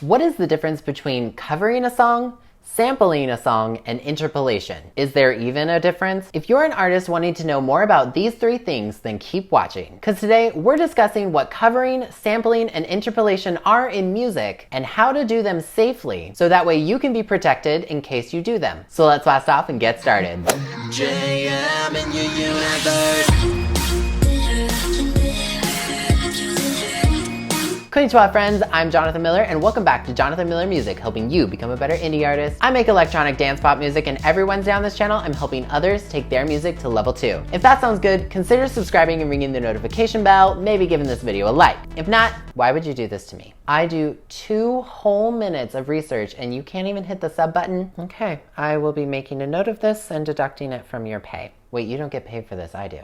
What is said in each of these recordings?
What is the difference between covering a song, sampling a song, and interpolation? Is there even a difference? If you're an artist wanting to know more about these three things, then keep watching, because today we're discussing what covering, sampling, and interpolation are in music and how to do them safely so that way you can be protected in case you do them. So let's blast off and get started. JM in your universe. Konnichiwa friends, I'm Jonathan Miller and welcome back to Jonathan Miller Music, helping you become a better indie artist. I make electronic dance pop music and every Wednesday on this channel I'm helping others take their music to level 2. If that sounds good, consider subscribing and ringing the notification bell, maybe giving this video a like. If not, why would you do this to me? I do 2 whole minutes of research and you can't even hit the sub button? Okay, I will be making a note of this and deducting it from your pay. Wait, you don't get paid for this, I do.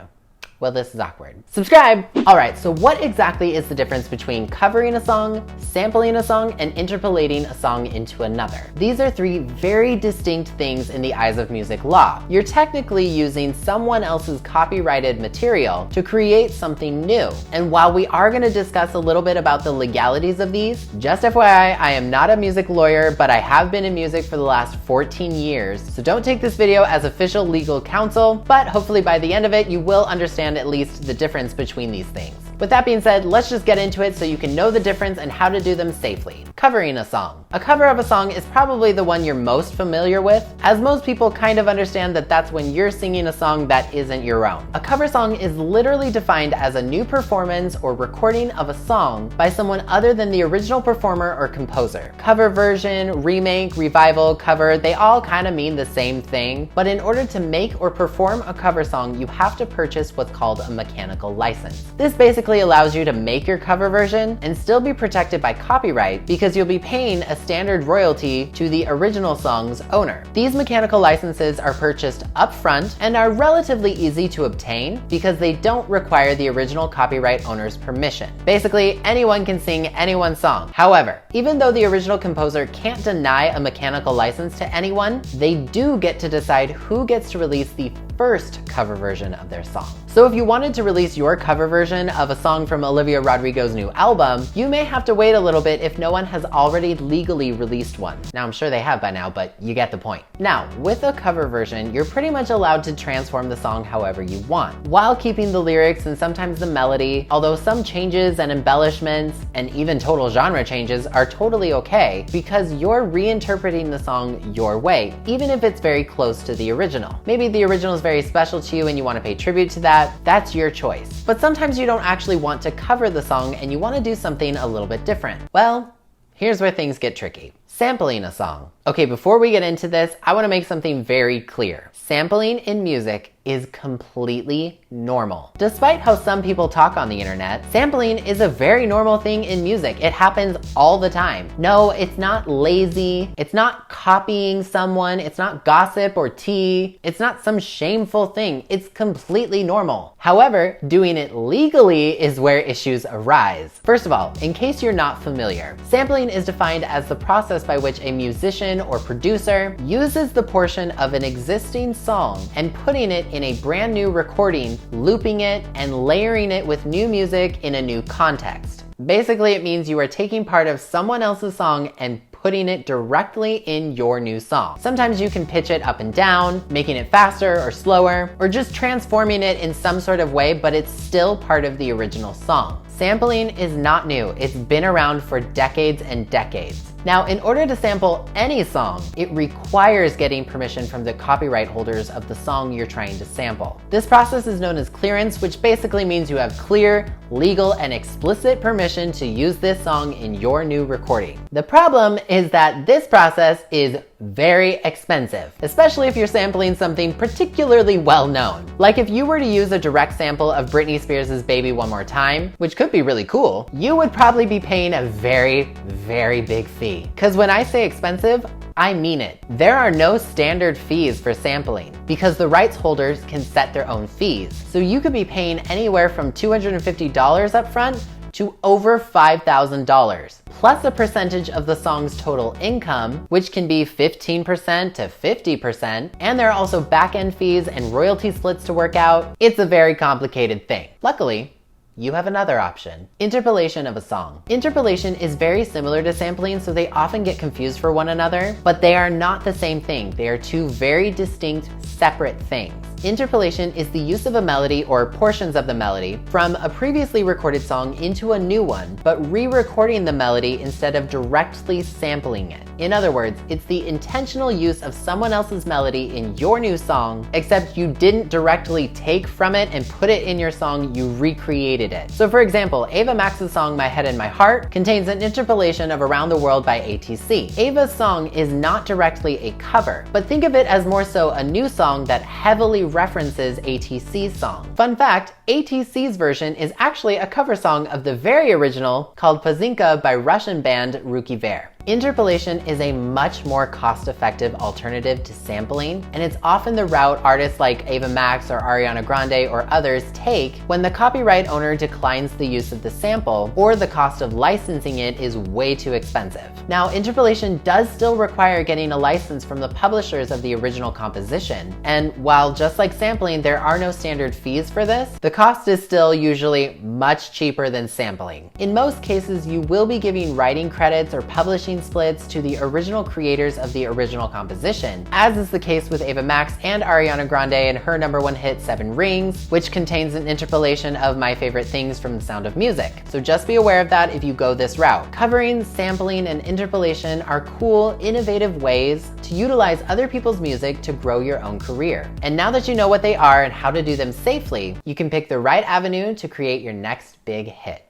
Well, this is awkward. Subscribe! Alright, so what exactly is the difference between covering a song, sampling a song, and interpolating a song into another? These are 3 very distinct things in the eyes of music law. You're technically using someone else's copyrighted material to create something new. And while we are going to discuss a little bit about the legalities of these, just FYI, I am not a music lawyer, but I have been in music for the last 14 years. So don't take this video as official legal counsel, but hopefully by the end of it, you will understand at least the difference between these things. With that being said, let's just get into it so you can know the difference and how to do them safely. Covering a song. A cover of a song is probably the one you're most familiar with, as most people kind of understand that that's when you're singing a song that isn't your own. A cover song is literally defined as a new performance or recording of a song by someone other than the original performer or composer. Cover version, remake, revival, cover, they all kind of mean the same thing, but in order to make or perform a cover song, you have to purchase what's called a mechanical license. This basically allows you to make your cover version and still be protected by copyright because you'll be paying a standard royalty to the original song's owner. These mechanical licenses are purchased upfront and are relatively easy to obtain because they don't require the original copyright owner's permission. Basically, anyone can sing anyone's song. However, even though the original composer can't deny a mechanical license to anyone, they do get to decide who gets to release the first cover version of their song. So if you wanted to release your cover version of a song from Olivia Rodrigo's new album, you may have to wait a little bit if no one has already legally released one. Now I'm sure they have by now, but you get the point. Now, with a cover version, you're pretty much allowed to transform the song however you want, while keeping the lyrics and sometimes the melody, although some changes and embellishments and even total genre changes are totally okay because you're reinterpreting the song your way, even if it's very close to the original. Maybe the original is very special to you and you want to pay tribute to that, that's your choice. But sometimes you don't actually want to cover the song and you want to do something a little bit different. Well, here's where things get tricky. Sampling a song. Okay, before we get into this, I want to make something very clear. Sampling in music is completely normal. Despite how some people talk on the internet, sampling is a very normal thing in music. It happens all the time. No, it's not lazy. It's not copying someone. It's not gossip or tea. It's not some shameful thing. It's completely normal. However, doing it legally is where issues arise. First of all, in case you're not familiar, sampling is defined as the process by which a musician or producer uses the portion of an existing song and putting it in a brand new recording, looping it, and layering it with new music in a new context. Basically, it means you are taking part of someone else's song and putting it directly in your new song. Sometimes you can pitch it up and down, making it faster or slower, or just transforming it in some sort of way, but it's still part of the original song. Sampling is not new. It's been around for decades and decades. Now, in order to sample any song, it requires getting permission from the copyright holders of the song you're trying to sample. This process is known as clearance, which basically means you have clear, legal, and explicit permission to use this song in your new recording. The problem is that this process is very expensive, especially if you're sampling something particularly well known. Like if you were to use a direct sample of Britney Spears' Baby One More Time, which could be really cool, you would probably be paying a very, very big fee. Because when I say expensive, I mean it. There are no standard fees for sampling because the rights holders can set their own fees. So you could be paying anywhere from $250 up front to over $5,000, plus a percentage of the song's total income, which can be 15% to 50%, and there are also back-end fees and royalty splits to work out. It's a very complicated thing. Luckily, you have another option. Interpolation of a song. Interpolation is very similar to sampling, so they often get confused for one another, but they are not the same thing. They are two very distinct, separate things. Interpolation is the use of a melody or portions of the melody from a previously recorded song into a new one, but re-recording the melody instead of directly sampling it. In other words, it's the intentional use of someone else's melody in your new song, except you didn't directly take from it and put it in your song, you recreated it. So for example, Ava Max's song My Head and My Heart contains an interpolation of Around the World by ATC. Ava's song is not directly a cover, but think of it as more so a new song that heavily references ATC's song. Fun fact, ATC's version is actually a cover song of the very original called Pazinka by Russian band Ruki Ver. Interpolation is a much more cost-effective alternative to sampling, and it's often the route artists like Ava Max or Ariana Grande or others take when the copyright owner declines the use of the sample or the cost of licensing it is way too expensive. Now, interpolation does still require getting a license from the publishers of the original composition, and while just like sampling, there are no standard fees for this, the cost is still usually much cheaper than sampling. In most cases, you will be giving writing credits or publishing splits to the original creators of the original composition, as is the case with Ava Max and Ariana Grande and her #1 hit 7 Rings, which contains an interpolation of my favorite things from The Sound of Music. So just be aware of that if you go this route. Covering, sampling, and interpolation are cool, innovative ways to utilize other people's music to grow your own career. And now that you know what they are and how to do them safely, you can pick the right avenue to create your next big hit.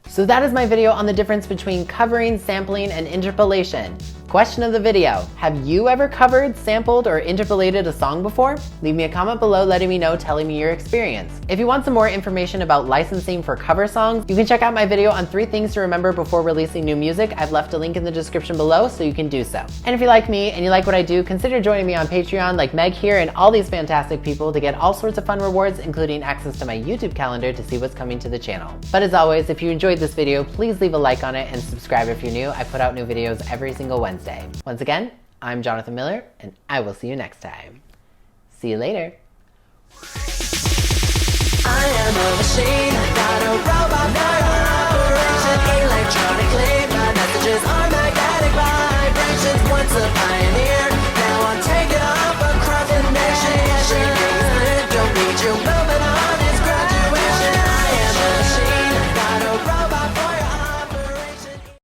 So that is my video on the difference between covering, sampling, and interpolation. Question of the video: have you ever covered, sampled, or interpolated a song before? Leave me a comment below letting me know, telling me your experience. If you want some more information about licensing for cover songs, you can check out my video on 3 things to remember before releasing new music. I've left a link in the description below so you can do so. And if you like me and you like what I do, consider joining me on Patreon like Meg here and all these fantastic people to get all sorts of fun rewards, including access to my YouTube calendar to see what's coming to the channel. But as always, if you enjoyed this video, please leave a like on it and subscribe if you're new. I put out new videos every single Wednesday. Once again, I'm Jonathan Miller, and I will see you next time. See you later. I am a machine, not a robot, not an operation electronically. My messages are magnetic vibrations, once a pioneer.